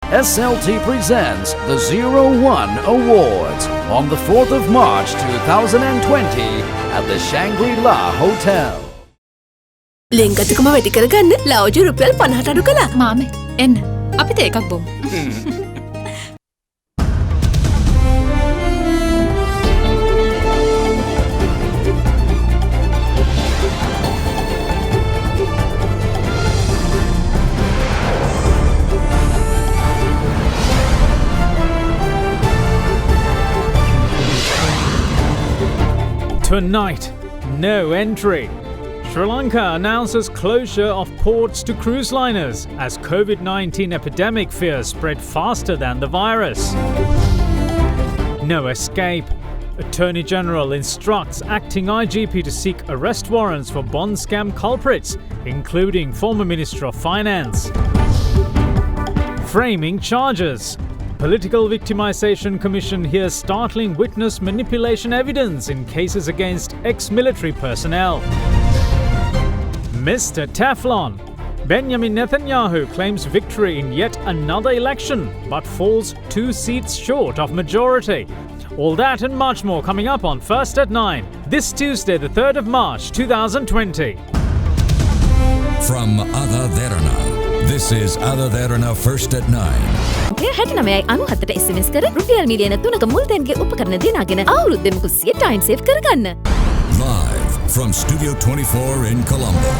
SLT presents the 01 Awards on the 4th of March 2020 at the Shangri-La Hotel. ලෙන්ගතුකම වැඩි කරගන්න ලවජු රුපියල් 50ට අඩු කළා. මාමේ එන්න අපිට එකක් බොමු. Tonight, no entry. Sri Lanka announces closure of ports to cruise liners as COVID-19 epidemic fears spread faster than the virus. No escape. Attorney General instructs acting IGP to seek arrest warrants for bond scam culprits, including former Minister of Finance. Framing charges. Political Victimization Commission hears startling witness manipulation evidence in cases against ex-military personnel. Mr. Teflon. Benjamin Netanyahu claims victory in yet another election, but falls 2 seats short of majority. All that and much more coming up on First at 9, this Tuesday, the 3rd of March, 2020. From AdaDerana, this is AdaDerana First at 9. මේ 69යි 97ට SMS කර රුපියල් මිලියන 3ක මුල්තැන්ගේ උපකරණ දිනාගෙන අවුරුද්දෙම කුස්සිය time save කරගන්න. Live from Studio 24 in Colombo.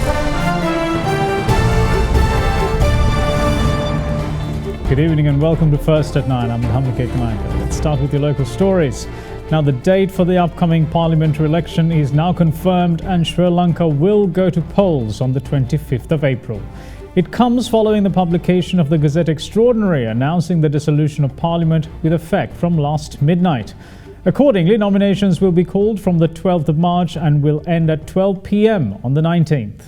Good evening and welcome to First at 9. I'm Mohammed Ketanaka. Let's start with your local stories. Now, the date for the upcoming parliamentary election is now confirmed and Sri Lanka will go to polls on the 25th of April. It comes following the publication of the Gazette Extraordinary announcing the dissolution of Parliament with effect from last midnight. Accordingly, nominations will be called from the 12th of March and will end at 12 p.m. on the 19th.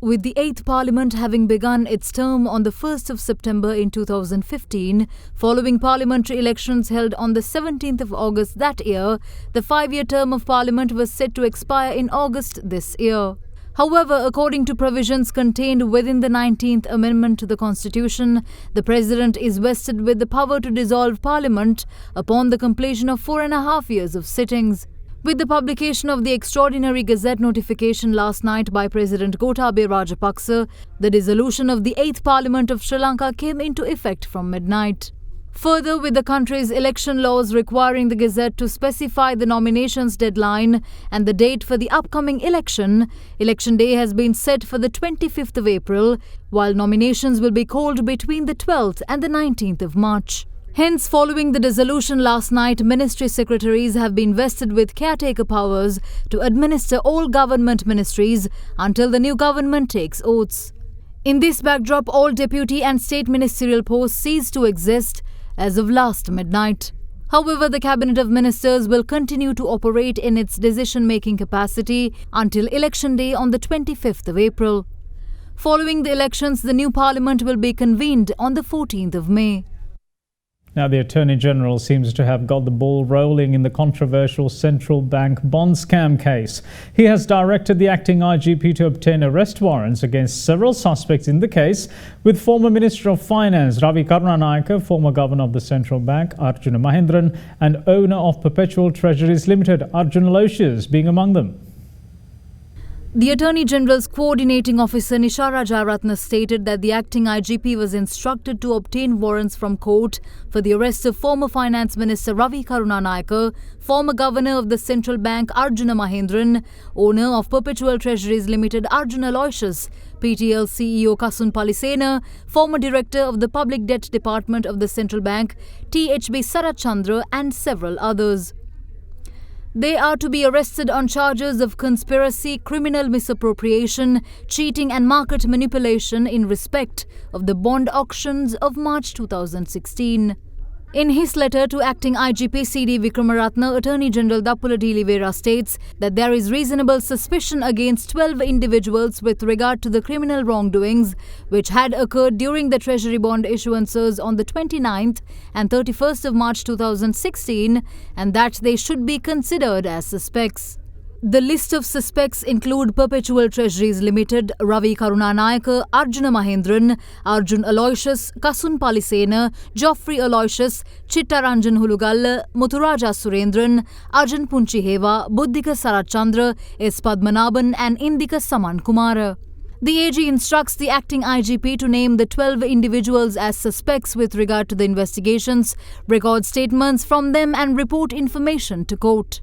With the 8th Parliament having begun its term on the 1st of September in 2015, following parliamentary elections held on the 17th of August that year, the 5-year term of Parliament was set to expire in August this year. However, according to provisions contained within the 19th Amendment to the Constitution, the President is vested with the power to dissolve Parliament upon the completion of 4.5 years of sittings. With the publication of the Extraordinary Gazette notification last night by President Gotabaya Rajapaksa, the dissolution of the 8th Parliament of Sri Lanka came into effect from midnight. Further, with the country's election laws requiring the Gazette to specify the nominations deadline and the date for the upcoming election, Election Day has been set for the 25th of April, while nominations will be called between the 12th and the 19th of March. Hence, following the dissolution last night, Ministry Secretaries have been vested with caretaker powers to administer all government ministries until the new government takes oaths. In this backdrop, all deputy and state ministerial posts cease to exist as of last midnight. However, the Cabinet of Ministers will continue to operate in its decision-making capacity until Election Day on the 25th of April. Following the elections, the new Parliament will be convened on the 14th of May. Now, the Attorney General seems to have got the ball rolling in the controversial central bank bond scam case. He has directed the acting IGP to obtain arrest warrants against several suspects in the case, with former Minister of Finance Ravi Karunanayake, former Governor of the Central Bank Arjuna Mahendran, and owner of Perpetual Treasuries Limited Arjun Aloysius being among them. The Attorney General's coordinating officer Nishara Jayaratna stated that the acting IGP was instructed to obtain warrants from court for the arrest of former Finance Minister Ravi Karunanayake, former Governor of the Central Bank Arjuna Mahendran, owner of Perpetual Treasuries Limited Arjun Aloysius, PTL CEO Kasun Palisena, former Director of the Public Debt Department of the Central Bank THB Sarat Chandra, and several others. They are to be arrested on charges of conspiracy, criminal misappropriation, cheating and market manipulation in respect of the bond auctions of March 2016. In his letter to acting IGP CD Vikramaratne, Attorney General Dappula D. Livera states that there is reasonable suspicion against 12 individuals with regard to the criminal wrongdoings which had occurred during the Treasury bond issuances on the 29th and 31st of March 2016 and that they should be considered as suspects. The list of suspects include Perpetual Treasuries Limited, Ravi Karunanayaka, Arjuna Mahendran, Arjun Aloysius, Kasun Palisena, Geoffrey Aloysius, Chittaranjan Hulugalla, Muthuraja Surendran, Arjun Punchiheva, Buddhika Sarachandra, S. Padmanaban and Indika Saman Kumara. The AG instructs the acting IGP to name the 12 individuals as suspects with regard to the investigations, record statements from them and report information to court.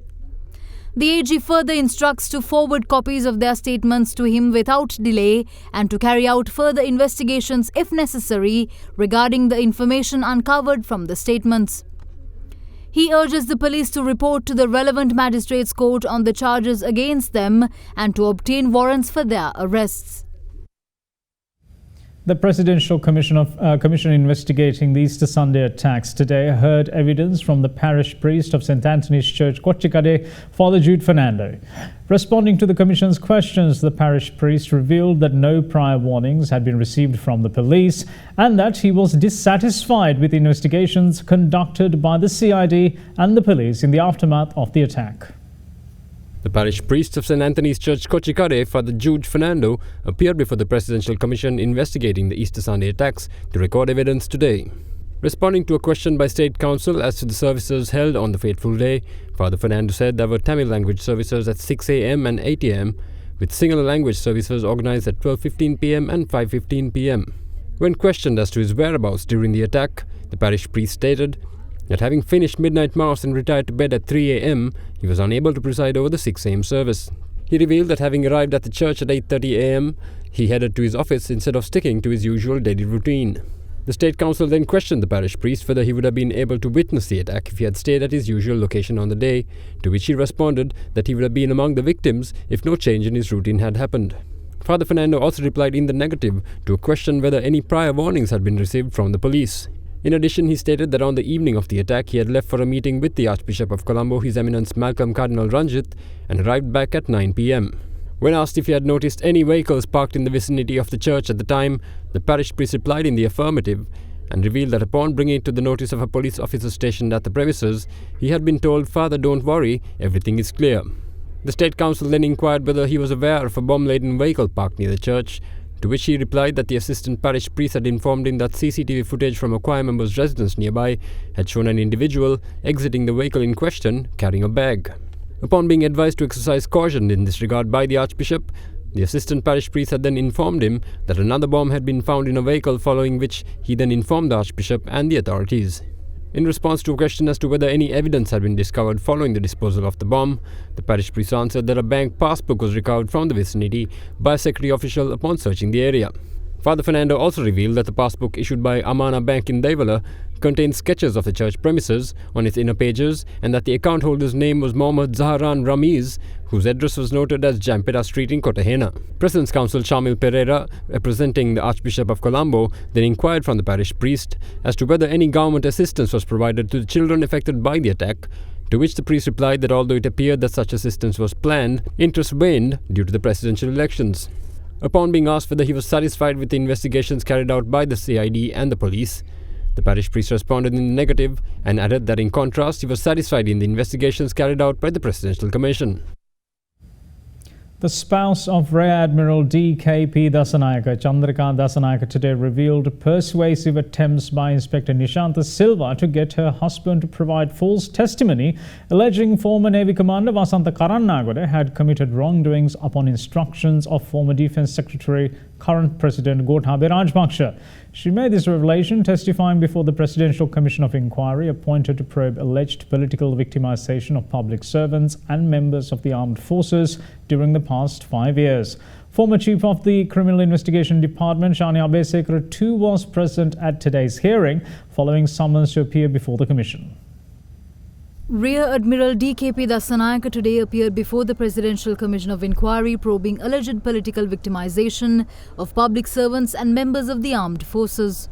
The AG further instructs to forward copies of their statements to him without delay and to carry out further investigations if necessary regarding the information uncovered from the statements. He urges the police to report to the relevant magistrates' court on the charges against them and to obtain warrants for their arrests. The Presidential Commission investigating the Easter Sunday attacks today heard evidence from the parish priest of St. Anthony's Church, Kochikade, Father Jude Fernando. Responding to the Commission's questions, the parish priest revealed that no prior warnings had been received from the police and that he was dissatisfied with the investigations conducted by the CID and the police in the aftermath of the attack. The parish priest of St. Anthony's Church, Kochikade, Father Jude Fernando, appeared before the Presidential Commission investigating the Easter Sunday attacks to record evidence today. Responding to a question by State Council as to the services held on the fateful day, Father Fernando said there were Tamil language services at 6 a.m. and 8 a.m., with singular language services organized at 12:15 p.m. and 5:15 p.m. When questioned as to his whereabouts during the attack, the parish priest stated that having finished midnight mass and retired to bed at 3 a.m., he was unable to preside over the 6 a.m. service. He revealed that having arrived at the church at 8:30 a.m., he headed to his office instead of sticking to his usual daily routine. The State Council then questioned the parish priest whether he would have been able to witness the attack if he had stayed at his usual location on the day, to which he responded that he would have been among the victims if no change in his routine had happened. Father Fernando also replied in the negative to a question whether any prior warnings had been received from the police. In addition, he stated that on the evening of the attack, he had left for a meeting with the Archbishop of Colombo, His Eminence Malcolm Cardinal Ranjit, and arrived back at 9 p.m. When asked if he had noticed any vehicles parked in the vicinity of the church at the time, the parish priest replied in the affirmative and revealed that upon bringing it to the notice of a police officer stationed at the premises, he had been told, "Father, don't worry, everything is clear." The State Council then inquired whether he was aware of a bomb-laden vehicle parked near the church, to which he replied that the assistant parish priest had informed him that CCTV footage from a choir member's residence nearby had shown an individual exiting the vehicle in question carrying a bag. Upon being advised to exercise caution in this regard by the Archbishop, the assistant parish priest had then informed him that another bomb had been found in a vehicle, following which he then informed the Archbishop and the authorities. In response to a question as to whether any evidence had been discovered following the disposal of the bomb, the parish priest answered that a bank passbook was recovered from the vicinity by a secretary official upon searching the area. Father Fernando also revealed that the passbook issued by Amana Bank in Devala contained sketches of the church premises on its inner pages, and that the account holder's name was Mohammad Zaharan Ramiz, whose address was noted as Jampeta Street in Kotahena. President's Counsel Shamil Pereira, representing the Archbishop of Colombo, then inquired from the parish priest as to whether any government assistance was provided to the children affected by the attack, to which the priest replied that although it appeared that such assistance was planned, interest waned due to the presidential elections. Upon being asked whether he was satisfied with the investigations carried out by the CID and the police, the parish priest responded in the negative and added that in contrast he was satisfied in the investigations carried out by the Presidential Commission. The spouse of Rear Admiral D.K.P. Dasanayaka, Chandrika Dasanayaka, today revealed persuasive attempts by Inspector Nishanta Silva to get her husband to provide false testimony, alleging former Navy Commander Vasantha Karannagode had committed wrongdoings upon instructions of former Defence Secretary, current President Gotabaya Rajapaksa. She made this revelation testifying before the Presidential Commission of Inquiry appointed to probe alleged political victimization of public servants and members of the armed forces during the past 5 years. Former Chief of the Criminal Investigation Department, Shani Abesekara, too was present at today's hearing, following summons to appear before the Commission. Rear Admiral D.K.P. Dasanayaka today appeared before the Presidential Commission of Inquiry probing alleged political victimization of public servants and members of the armed forces.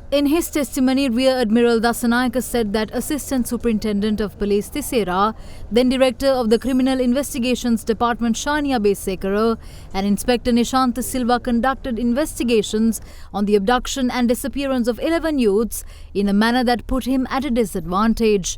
In his testimony, Rear Admiral Dasanayaka said that Assistant Superintendent of Police Tisera, then Director of the Criminal Investigations Department Shania Besekara, and Inspector Nishanta Silva conducted investigations on the abduction and disappearance of 11 youths in a manner that put him at a disadvantage.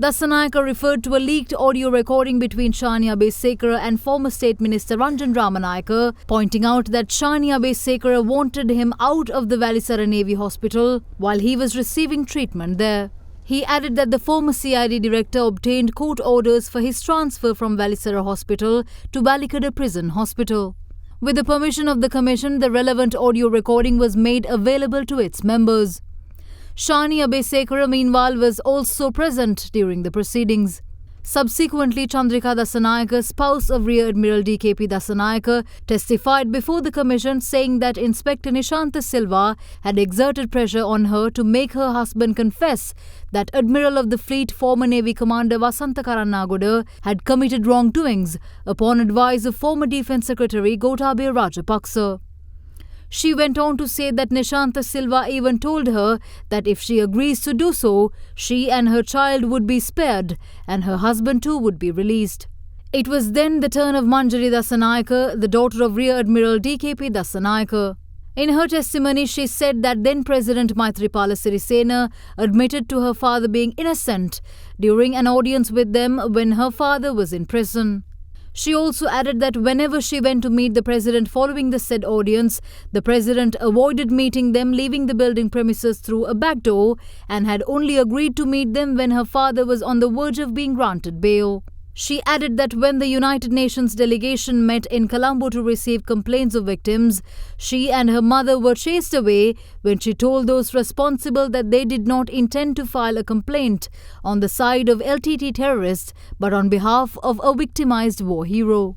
Dasanayake referred to a leaked audio recording between Shani Abeysekera and former State Minister Ranjan Ramanayake, pointing out that Shani Abeysekera wanted him out of the Valisara Navy Hospital while he was receiving treatment there. He added that the former CID director obtained court orders for his transfer from Valisara Hospital to Balikada Prison Hospital. With the permission of the Commission, the relevant audio recording was made available to its members. Shani Abeysekera, meanwhile, was also present during the proceedings. Subsequently, Chandrika Dasanayake, spouse of Rear Admiral DKP Dasanayake, testified before the Commission saying that Inspector Nishantha Silva had exerted pressure on her to make her husband confess that Admiral of the Fleet, former Navy Commander Wasantha Karannagoda, had committed wrongdoings upon advice of former Defence Secretary Gotabaya Rajapaksa. She went on to say that Nishantha Silva even told her that if she agrees to do so, she and her child would be spared and her husband too would be released. It was then the turn of Manjari Dasanayake, the daughter of Rear Admiral DKP Dasanayake. In her testimony, she said that then President Maithripala Sirisena admitted to her father being innocent during an audience with them when her father was in prison. She also added that whenever she went to meet the president following the said audience, the president avoided meeting them, leaving the building premises through a back door, and had only agreed to meet them when her father was on the verge of being granted bail. She added that when the United Nations delegation met in Colombo to receive complaints of victims, she and her mother were chased away when she told those responsible that they did not intend to file a complaint on the side of LTT terrorists but on behalf of a victimized war hero.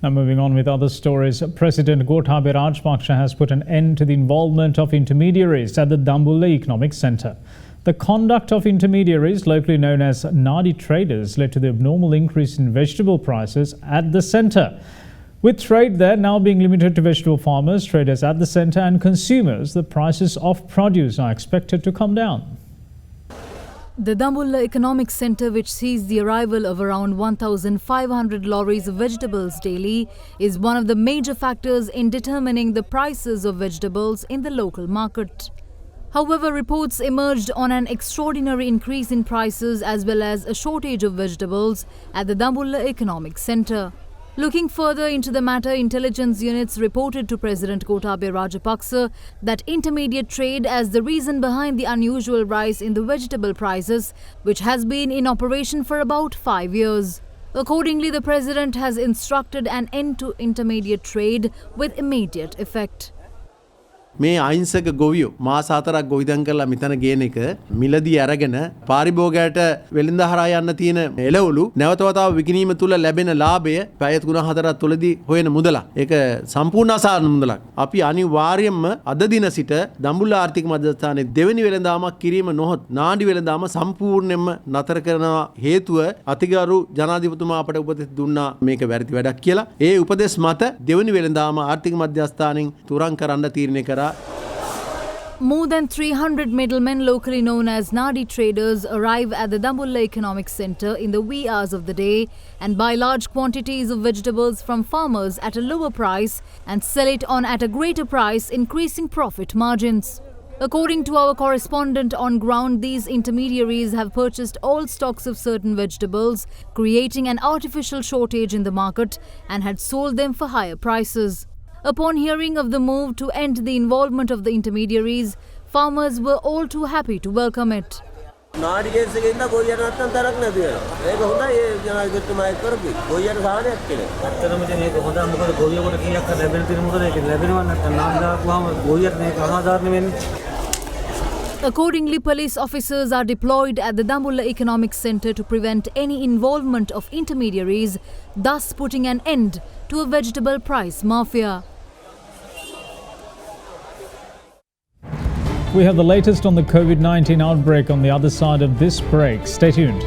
Now moving on with other stories, President Gotabaya Rajapaksa has put an end to the involvement of intermediaries at the Dambulla Economic Centre. The conduct of intermediaries, locally known as Nadi traders, led to the abnormal increase in vegetable prices at the centre. With trade there now being limited to vegetable farmers, traders at the centre and consumers, the prices of produce are expected to come down. The Dambulla Economic Centre, which sees the arrival of around 1,500 lorries of vegetables daily, is one of the major factors in determining the prices of vegetables in the local market. However, reports emerged on an extraordinary increase in prices as well as a shortage of vegetables at the Dambulla Economic Centre. Looking further into the matter, intelligence units reported to President Gotabaya Rajapaksa that intermediate trade as the reason behind the unusual rise in the vegetable prices, which has been in operation for about 5 years. Accordingly, the President has instructed an end to intermediate trade with immediate effect. මේ අහිංසක ගොවියෝ මාස 4ක් ගොවිතැන් කරලා මෙතන ගේන එක මිලදී අරගෙන පාරිභෝගයට වෙළඳ හරහා යන්න තියෙන එළවලු නැවත වතාව විකිණීම තුල ලැබෙන ලාභය පැය 3-4ක් තුලදී හොයන මුදලක්. ඒක සම්පූර්ණ අසාධාරණ මුදලක්. අපි අනිවාර්යයෙන්ම අද දින සිට දඹුල්ල ආර්ථික මධ්‍යස්ථානයේ දෙවෙනි වෙළඳාමක් කිරීම නොහොත් නාඩි වෙළඳාම සම්පූර්ණයෙන්ම නතර කරනවා හේතුව අතිගරු ජනාධිපතිතුමා අපට උපදෙස් දුන්නා මේක වැරදි වැඩක් කියලා. ඒ උපදෙස් මත දෙවෙනි වෙළඳාම ආර්ථික මධ්‍යස්ථානයෙන් තුරන් කරන්න තීරණය කරා. More than 300 middlemen, locally known as Nadi traders, arrive at the Dambulla Economic Centre in the wee hours of the day and buy large quantities of vegetables from farmers at a lower price and sell it on at a greater price, increasing profit margins. According to our correspondent on ground, these intermediaries have purchased all stocks of certain vegetables, creating an artificial shortage in the market, and had sold them for higher prices. Upon hearing of the move to end the involvement of the intermediaries, farmers were all too happy to welcome it. Accordingly, police officers are deployed at the Dambulla Economic Centre to prevent any involvement of intermediaries, thus putting an end to a vegetable price mafia. We have the latest on the COVID-19 outbreak on the other side of this break. Stay tuned.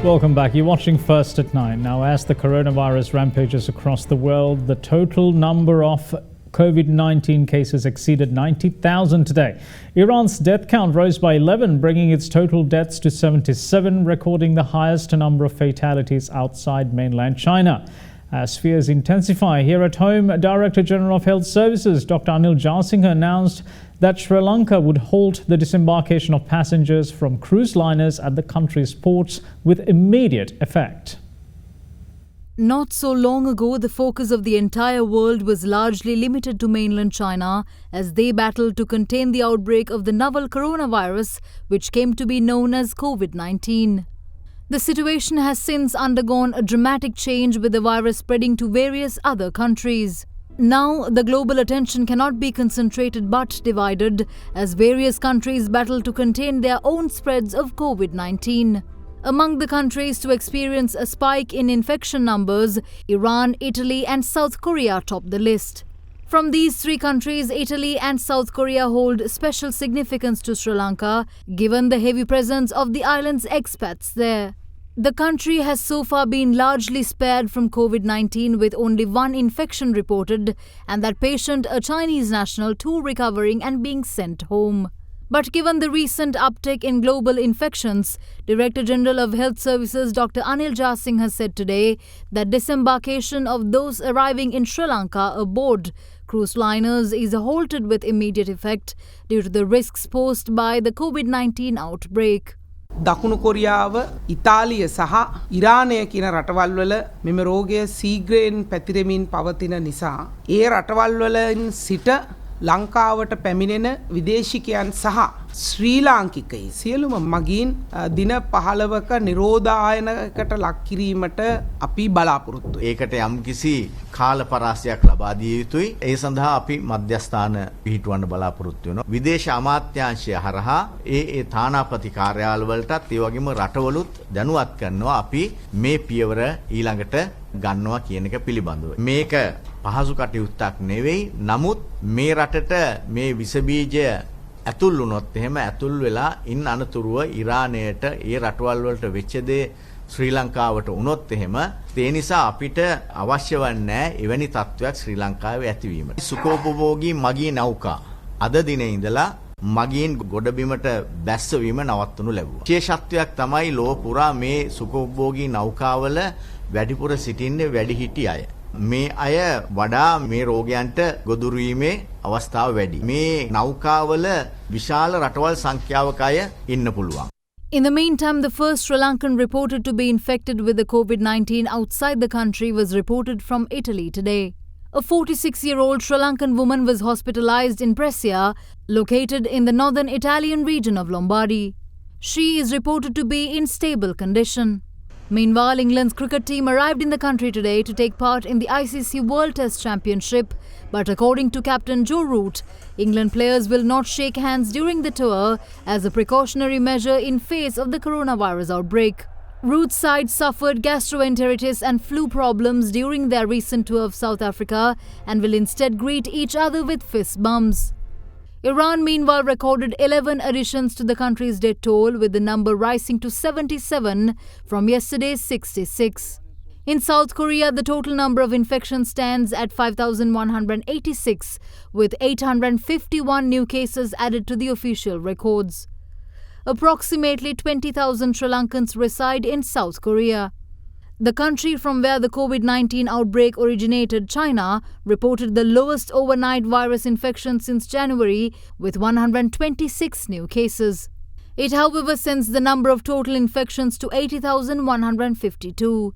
Welcome back. You're watching First at 9. Now, as the coronavirus rampages across the world, the total number of COVID-19 cases exceeded 90,000 today. Iran's death count rose by 11, bringing its total deaths to 77, recording the highest number of fatalities outside mainland China. As fears intensify here at home, Director General of Health Services Dr. Anil Jasinghe announced that Sri Lanka would halt the disembarkation of passengers from cruise liners at the country's ports with immediate effect. Not so long ago, the focus of the entire world was largely limited to mainland China as they battled to contain the outbreak of the novel coronavirus, which came to be known as COVID-19. The situation has since undergone a dramatic change, with the virus spreading to various other countries. Now, the global attention cannot be concentrated but divided as various countries battle to contain their own spreads of COVID-19. Among the countries to experience a spike in infection numbers, Iran, Italy and South Korea top the list. From these three countries, Italy and South Korea hold special significance to Sri Lanka, given the heavy presence of the island's expats there. The country has so far been largely spared from COVID-19, with only one infection reported, and that patient a Chinese national, too, recovering and being sent home. But given the recent uptick in global infections, Director General of Health Services Dr. Anil Jasinghe said today that disembarkation of those arriving in Sri Lanka aboard cruise liners is halted with immediate effect due to the risks posed by the COVID-19 outbreak. දකුණු කොරියාව ඉතාලිය සහ ඉරානය කියන රටවල් වල මෙම රෝගය සීඝ්‍රයෙන් පැතිරෙමින් පවතින නිසා ඒ රටවල් වලින් සිට ලංකාවට පැමිණෙන විදේශිකයන් සහ ශ්‍රී ලාංකිකයි සියලුම මගීන් දින 15ක නිරෝධායනයකට ලක් කිරීමට අපි බලාපොරොත්තු. ඒකට යම්කිසි කාල පරාසයක් ලබා දිය යුතුයි. ඒ සඳහා අපි මධ්‍යස්ථාන පිහිටවන්න බලාපොරොත්තු වෙනවා. විදේශ අමාත්‍යාංශය හරහා ඒ තානාපති කාර්යාල වලටත් ඒ වගේම රටවලුත් දැනුවත් කරනවා අපි මේ පියවර ඊළඟට ගන්නවා කියන එක පිළිබඳව. මේක පහසු කටයුත්තක් නෙවෙයි. නමුත් මේ රටට මේ විස බීජය ඇතුල් වුණොත් එහෙම ඇතුල් වෙලා ඉන්න අනතුරුව ඉරානයට ඒ රටවල් වලට වෙච්ච දේ ශ්‍රී ලංකාවට වුණොත් එහෙම ඒ නිසා අපිට අවශ්‍ය වන්නේ එවැනි තත්ත්වයක් ශ්‍රී ලංකාවේ ඇතිවීමට. සුඛෝපභෝගී මගී නෞකා අද දිනේ ඉඳලා මගීන් ගොඩබිමට බැස්සවීම නවත්වනු ලැබුවා. විශේෂත්වයක් තමයි ලෝක පුරා මේ සුඛෝපභෝගී නෞකාවල වැඩිපුර සිටින්නේ වැඩිහිටි අය. මේ අය වඩා මේ රෝගයන්ට ගොදුරු වීමේ අවස්ථාව වැඩි. මේ නෞකාවල විශාල රටවල් සංඛ්‍යාවක අය ඉන්න පුළුවන්. In the meantime, the first Sri Lankan reported to be infected with the COVID-19 outside the country was reported from Italy today. A 46-year-old Sri Lankan woman was hospitalized in Brescia, located in the northern Italian region of Lombardy. She is reported to be in stable condition. Meanwhile, England's cricket team arrived in the country today to take part in the ICC World Test Championship. But according to captain Joe Root, England players will not shake hands during the tour as a precautionary measure in face of the coronavirus outbreak. Root's side suffered gastroenteritis and flu problems during their recent tour of South Africa and will instead greet each other with fist bumps. Iran meanwhile recorded 11 additions to the country's death toll, with the number rising to 77 from yesterday's 66. In South Korea, the total number of infections stands at 5,186, with 851 new cases added to the official records. Approximately 20,000 Sri Lankans reside in South Korea. The country from where the COVID-19 outbreak originated, China, reported the lowest overnight virus infection since January, with 126 new cases. It, however, sends the number of total infections to 80,152.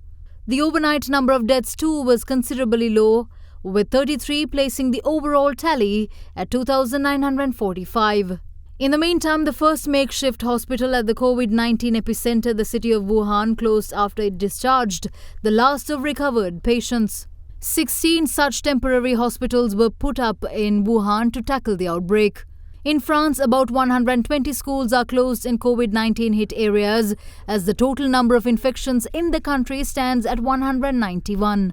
The overnight number of deaths too was considerably low, with 33 placing the overall tally at 2,945. In the meantime, the first makeshift hospital at the COVID-19 epicenter, the city of Wuhan, closed after it discharged the last of recovered patients. 16 such temporary hospitals were put up in Wuhan to tackle the outbreak. In France, about 120 schools are closed in COVID-19 hit areas, as the total number of infections in the country stands at 191.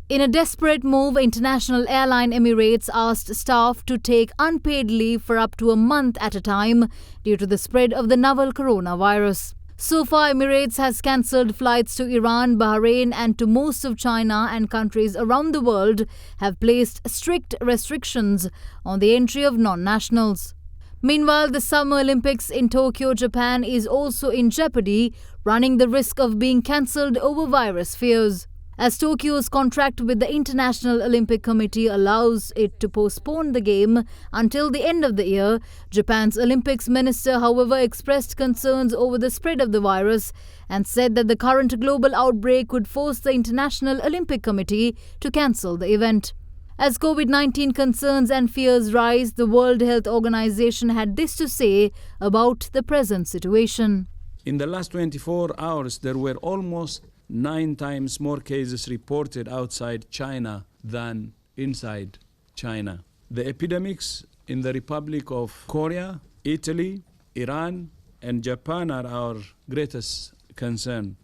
In a desperate move, international airline Emirates asked staff to take unpaid leave for up to a month at a time due to the spread of the novel coronavirus. So far, Emirates has cancelled flights to Iran, Bahrain and to most of China, and countries around the world have placed strict restrictions on the entry of non-nationals. Meanwhile, the Summer Olympics in Tokyo, Japan is also in jeopardy, running the risk of being cancelled over virus fears. As Tokyo's contract with the International Olympic Committee allows it to postpone the game until the end of the year, Japan's Olympics minister, however, expressed concerns over the spread of the virus and said that the current global outbreak could force the International Olympic Committee to cancel the event. As COVID-19 concerns and fears rise, the World Health Organization had this to say about the present situation. In the last 24 hours, there were almost 9 times more cases reported outside China than inside China. The epidemics in the Republic of Korea, Italy, Iran, and Japan are our greatest concern.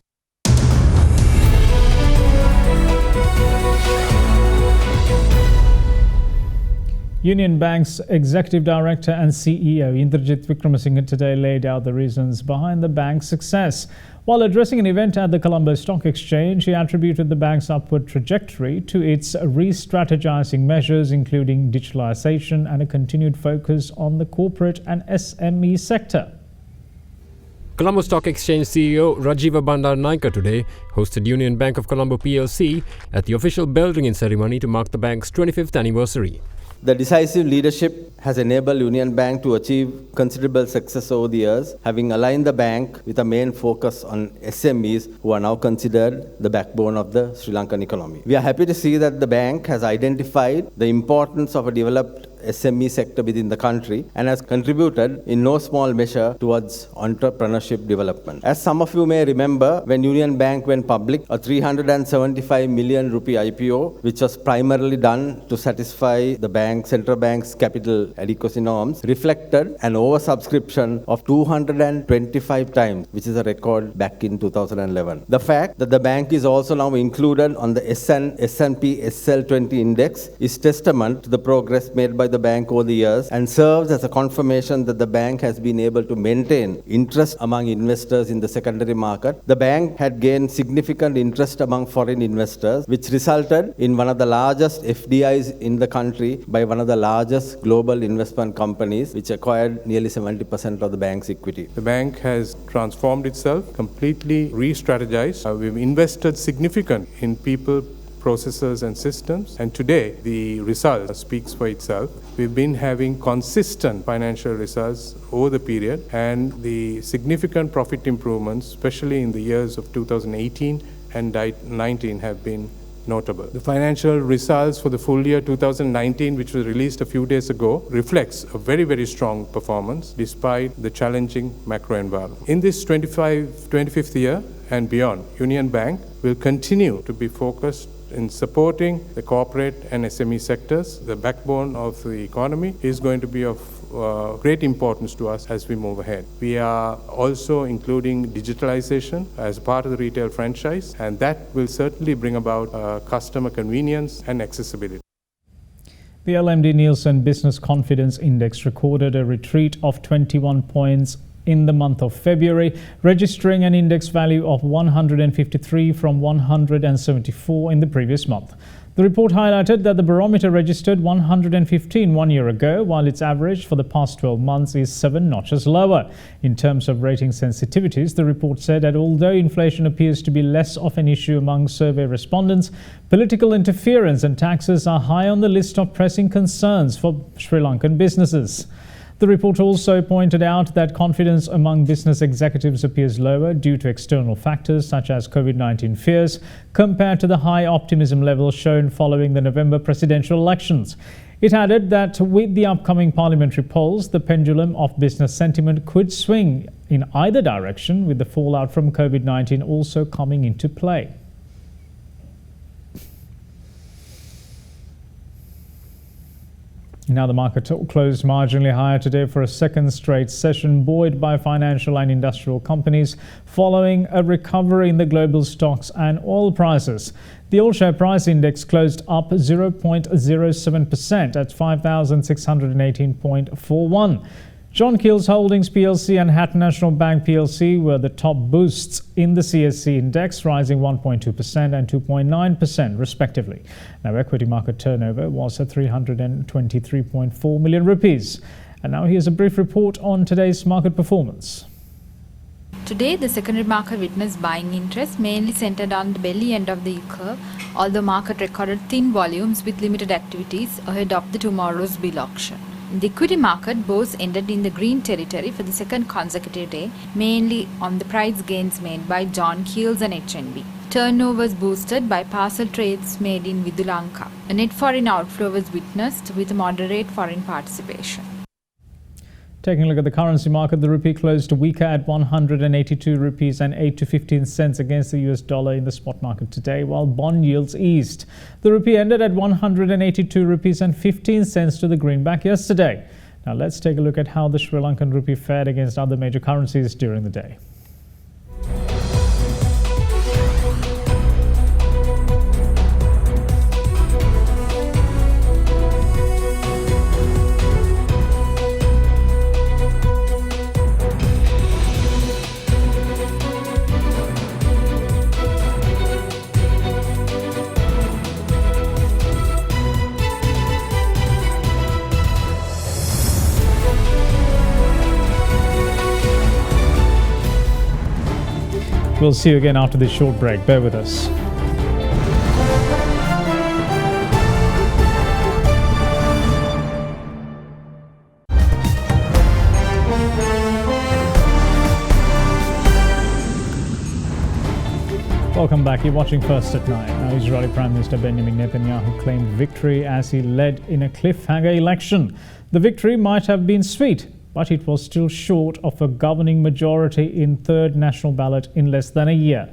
Union Bank's Executive Director and CEO Indrajit Wickramasinghe today laid out the reasons behind the bank's success. While addressing an event at the Colombo Stock Exchange, he attributed the bank's upward trajectory to its re-strategizing measures, including digitalization and a continued focus on the corporate and SME sector. Colombo Stock Exchange CEO Rajiva Bandaranaike today hosted Union Bank of Colombo PLC at the official bell ringing ceremony to mark the bank's 25th anniversary. The decisive leadership has enabled Union Bank to achieve considerable success over the years, having aligned the bank with a main focus on SMEs, who are now considered the backbone of the Sri Lankan economy. We are happy to see that the bank has identified the importance of a developed SME sector within the country and has contributed in no small measure towards entrepreneurship development. As some of you may remember, when Union Bank went public, a 375 million rupee IPO, which was primarily done to satisfy the central bank's capital adequacy norms, reflected an oversubscription of 225 times, which is a record back in 2011. The fact that the bank is also now included on the S&P SL20 index is testament to the progress made by the bank over the years and serves as a confirmation that the bank has been able to maintain interest among investors in the secondary market. The bank had gained significant interest among foreign investors, which resulted in one of the largest FDIs in the country by one of the largest global investment companies, which acquired nearly 70% of the bank's equity. The bank has transformed itself, completely re-strategized. We've invested significant in people, processes and systems, and today the result speaks for itself. We've been having consistent financial results over the period, and the significant profit improvements, especially in the years of 2018 and 19, have been notable. The financial results for the full year 2019, which was released a few days ago, reflects a very, very strong performance despite the challenging macro environment. In this 25th year and beyond, Union Bank will continue to be focused in supporting the corporate and SME sectors. The backbone of the economy is going to be of great importance to us as we move ahead. We are also including digitalization as part of the retail franchise, and that will certainly bring about customer convenience and accessibility. The LMD Nielsen Business Confidence Index recorded a retreat of 21 points in the month of February, registering an index value of 153 from 174 in the previous month. The report highlighted that the barometer registered 115 1 year ago, while its average for the past 12 months is 7 notches lower. In terms of rating sensitivities, the report said that although inflation appears to be less of an issue among survey respondents, political interference and taxes are high on the list of pressing concerns for Sri Lankan businesses. The report also pointed out that confidence among business executives appears lower due to external factors such as COVID-19 fears compared to the high optimism level shown following the November presidential elections. It added that with the upcoming parliamentary polls, the pendulum of business sentiment could swing in either direction, with the fallout from COVID-19 also coming into play. Now the market closed marginally higher today for a second straight session, buoyed by financial and industrial companies following a recovery in the global stocks and oil prices. The All Share Price Index closed up 0.07% at 5,618.41. John Keel's Holdings plc and Hatton National Bank plc were the top boosts in the CSE index, rising 1.2% and 2.9% respectively. Now, equity market turnover was at 323.4 million rupees. And now here's a brief report on today's market performance. Today, the secondary market witnessed buying interest, mainly centered on the belly end of the yield curve, although market recorded thin volumes with limited activities ahead of the tomorrow's bill auction. In the equity market, bourse ended in the green territory for the second consecutive day, mainly on the price gains made by John Keel's and HNB. Turnover was boosted by parcel trades made in Vidulanka. A net foreign outflow was witnessed with moderate foreign participation. Taking a look at the currency market, the rupee closed weaker at 182 rupees and 8 to 15 cents against the US dollar in the spot market today, while bond yields eased. The rupee ended at 182 rupees and 15 cents to the greenback yesterday. Now let's take a look at how the Sri Lankan rupee fared against other major currencies during the day. We'll see you again after this short break. Bear with us. Welcome back. You're watching First at 9. Now, Israeli Prime Minister Benjamin Netanyahu claimed victory as he led in a cliffhanger election. The victory might have been sweet, but it was still short of a governing majority in third national ballot in less than a year.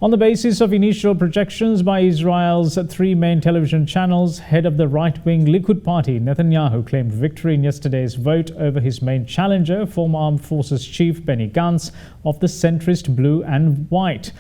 On the basis of initial projections by Israel's three main television channels, head of the right-wing Likud party, Netanyahu, claimed victory in yesterday's vote over his main challenger, former Armed Forces Chief Benny Gantz of the centrist Blue and White.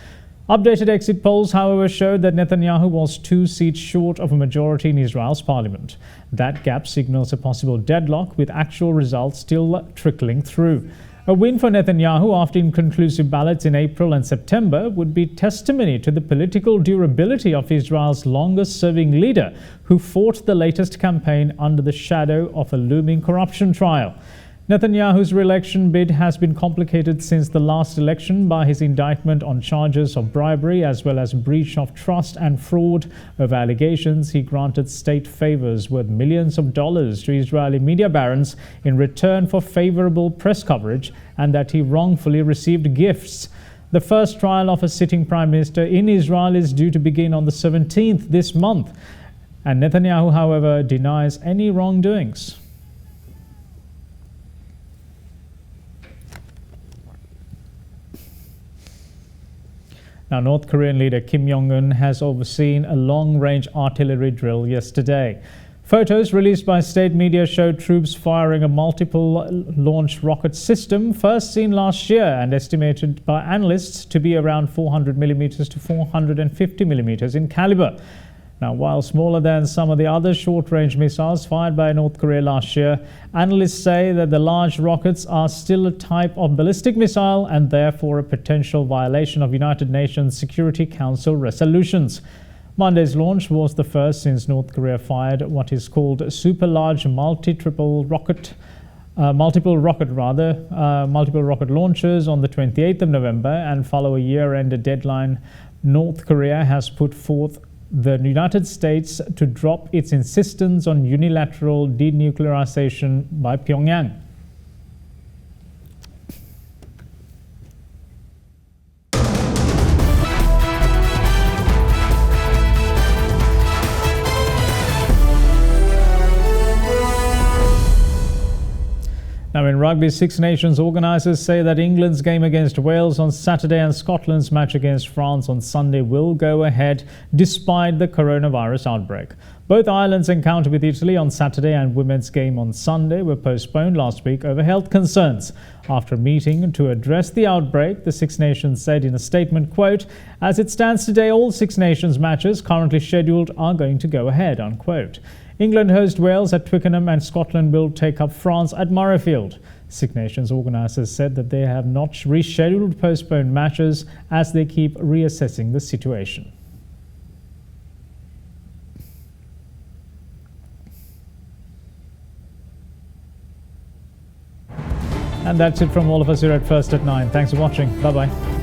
Updated exit polls, however, showed that Netanyahu was 2 seats short of a majority in Israel's parliament. That gap signals a possible deadlock, with actual results still trickling through. A win for Netanyahu after inconclusive ballots in April and September would be testimony to the political durability of Israel's longest-serving leader, who fought the latest campaign under the shadow of a looming corruption trial. Netanyahu's re-election bid has been complicated since the last election by his indictment on charges of bribery as well as breach of trust and fraud over allegations he granted state favors worth millions of dollars to Israeli media barons in return for favorable press coverage, and that he wrongfully received gifts. The first trial of a sitting prime minister in Israel is due to begin on the 17th this month, and Netanyahu, however, denies any wrongdoings. Now, North Korean leader Kim Jong-un has overseen a long-range artillery drill yesterday. Photos released by state media showed troops firing a multiple-launch rocket system first seen last year and estimated by analysts to be around 400 millimeters to 450 millimeters in caliber. Now, while smaller than some of the other short-range missiles fired by North Korea last year, analysts say that the large rockets are still a type of ballistic missile and therefore a potential violation of United Nations Security Council resolutions. Monday's launch was the first since North Korea fired what is called super large multiple rocket launchers on the 28th of November, and follow a year-end deadline. North Korea has put forth the United States to drop its insistence on unilateral denuclearization by Pyongyang. Now, in rugby, Six Nations organisers say that England's game against Wales on Saturday and Scotland's match against France on Sunday will go ahead despite the coronavirus outbreak. Both Ireland's encounter with Italy on Saturday and women's game on Sunday were postponed last week over health concerns. After a meeting to address the outbreak, the Six Nations said in a statement, quote, "As it stands today, all Six Nations matches currently scheduled are going to go ahead," unquote. England host Wales at Twickenham and Scotland will take up France at Murrayfield. Six Nations organisers said that they have not rescheduled postponed matches as they keep reassessing the situation. And that's it from all of us here at First at 9. Thanks for watching. Bye-bye.